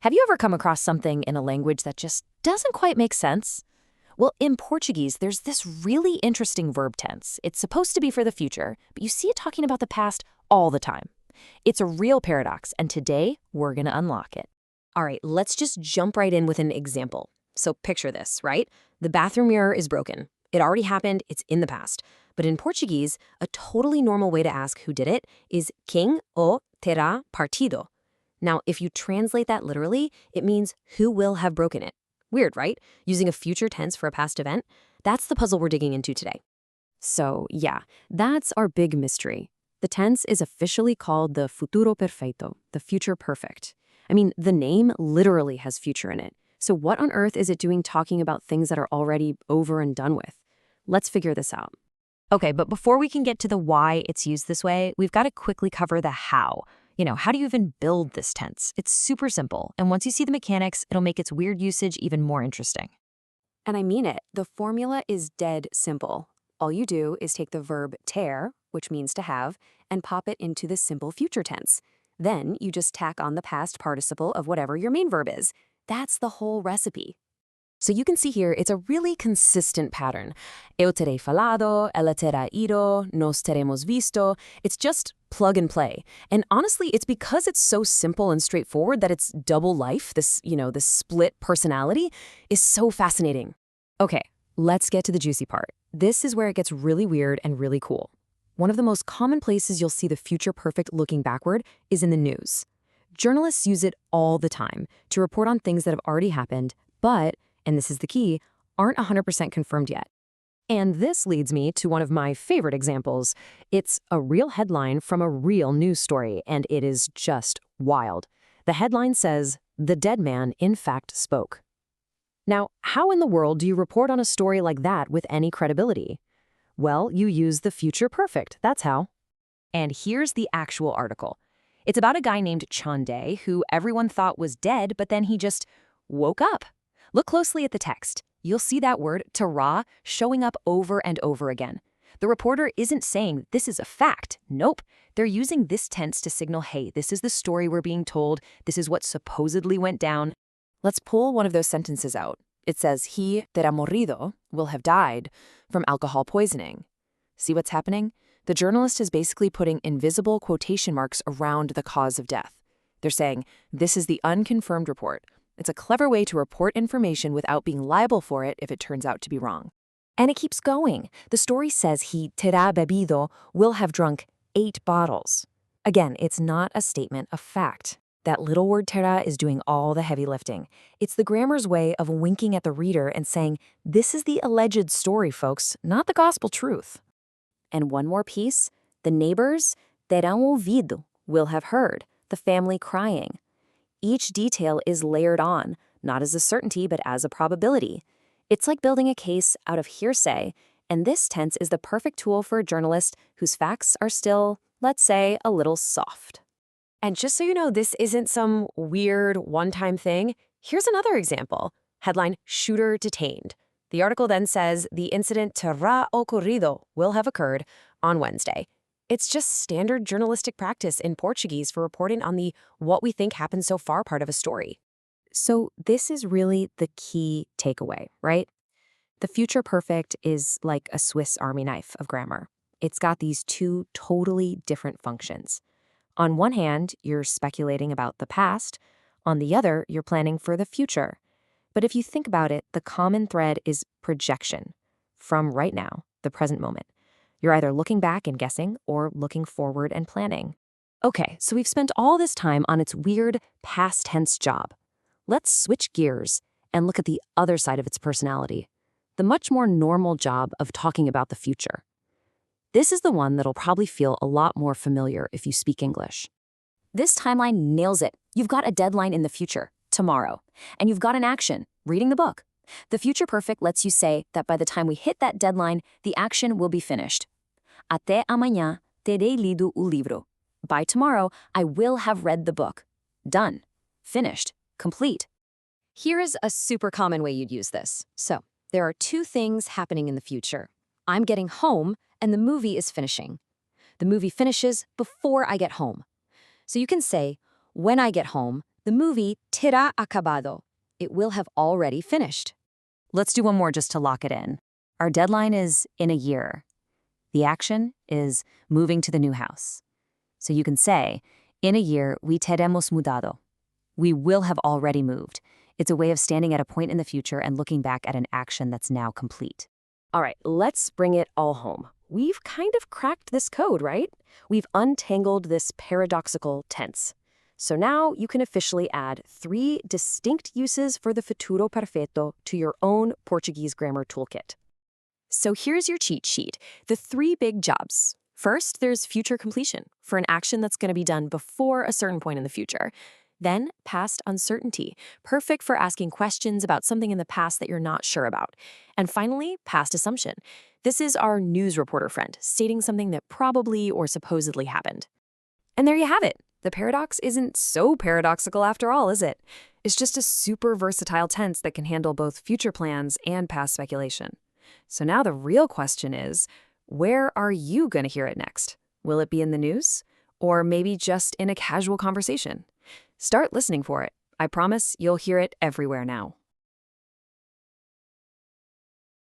Have you ever come across something in a language that just doesn't quite make sense? Well, in Portuguese, there's this really interesting verb tense. It's supposed to be for the future, but you see it talking about the past all the time. It's a real paradox, and today we're going to unlock it. All right, let's just jump right in with an example. So picture this, right? The bathroom mirror is broken. It already happened, it's in the past. But in Portuguese, a totally normal way to ask who did it is quem o terá partido. Now, if you translate that literally, it means who will have broken it. Weird, right? Using a future tense for a past event? That's the puzzle we're digging into today. So, yeah, that's our big mystery. The tense is officially called the Futuro Perfeito, the future perfect. I mean, the name literally has future in it. So what on earth is it doing talking about things that are already over and done with? Let's figure this out. Okay, but before we can get to the why it's used this way, we've got to quickly cover the how. How do you even build this tense? It's super simple, and once you see the mechanics, it'll make its weird usage even more interesting. And I mean it. The formula is dead simple. All you do is take the verb ter, which means to have, and pop it into the simple future tense. Then you just tack on the past participle of whatever your main verb is. That's the whole recipe. So you can see here, it's a really consistent pattern. Eu terei falado, ela terá ido, nos teremos visto. It's just plug and play. And honestly, it's because it's so simple and straightforward that its double life, this split personality, is so fascinating. Okay, let's get to the juicy part. This is where it gets really weird and really cool. One of the most common places you'll see the future perfect looking backward is in the news. Journalists use it all the time to report on things that have already happened, but, and this is the key, aren't 100% confirmed yet. And this leads me to one of my favorite examples. It's a real headline from a real news story, and it is just wild. The headline says, "The dead man in fact spoke." Now, how in the world do you report on a story like that with any credibility? Well, you use the future perfect, that's how. And here's the actual article. It's about a guy named Chande who everyone thought was dead, but then he just woke up. Look closely at the text. You'll see that word, tara, showing up over and over again. The reporter isn't saying this is a fact. Nope. They're using this tense to signal, hey, this is the story we're being told. This is what supposedly went down. Let's pull one of those sentences out. It says, he terá morrido, will have died, from alcohol poisoning. See what's happening? The journalist is basically putting invisible quotation marks around the cause of death. They're saying, this is the unconfirmed report. It's a clever way to report information without being liable for it if it turns out to be wrong. And it keeps going. The story says he terá bebido, will have drunk 8 bottles. Again, it's not a statement of fact. That little word terá is doing all the heavy lifting. It's the grammar's way of winking at the reader and saying, this is the alleged story, folks, not the gospel truth. And one more piece, the neighbors, terão ouvido, will have heard, the family crying. Each detail is layered on, not as a certainty, but as a probability. It's like building a case out of hearsay, and this tense is the perfect tool for a journalist whose facts are still, let's say, a little soft. And just so you know, this isn't some weird one-time thing. Here's another example. Headline, shooter detained. The article then says the incident terá ocurrido, will have occurred, on Wednesday. It's just standard journalistic practice in Portuguese for reporting on the what we think happened so far part of a story. So this is really the key takeaway, right? The future perfect is like a Swiss Army knife of grammar. It's got these two totally different functions. On one hand, you're speculating about the past. On the other, you're planning for the future. But if you think about it, the common thread is projection from right now, the present moment. You're either looking back and guessing or looking forward and planning. Okay, so we've spent all this time on its weird past tense job. Let's switch gears and look at the other side of its personality, the much more normal job of talking about the future. This is the one that'll probably feel a lot more familiar if you speak English. This timeline nails it. You've got a deadline in the future, tomorrow, and you've got an action, reading the book. The future perfect lets you say that by the time we hit that deadline, the action will be finished. Até amanhã terei lido o livro. By tomorrow, I will have read the book. Done. Finished. Complete. Here is a super common way you'd use this. So, there are 2 things happening in the future. I'm getting home, and the movie is finishing. The movie finishes before I get home. So you can say, when I get home, The movie terá acabado. It will have already finished. Let's do one more just to lock it in. Our deadline is in a year. The action is moving to the new house. So you can say, in a year, we teremos mudado. We will have already moved. It's a way of standing at a point in the future and looking back at an action that's now complete. All right, let's bring it all home. We've kind of cracked this code, right? We've untangled this paradoxical tense. So now you can officially add 3 distinct uses for the futuro perfeito to your own Portuguese grammar toolkit. So here's your cheat sheet, the 3 big jobs. First, there's future completion, for an action that's going to be done before a certain point in the future. Then, past uncertainty, perfect for asking questions about something in the past that you're not sure about. And finally, past assumption. This is our news reporter friend, stating something that probably or supposedly happened. And there you have it. The paradox isn't so paradoxical after all, is it? It's just a super versatile tense that can handle both future plans and past speculation. So now the real question is, where are you going to hear it next? Will it be in the news? Or maybe just in a casual conversation? Start listening for it. I promise you'll hear it everywhere now.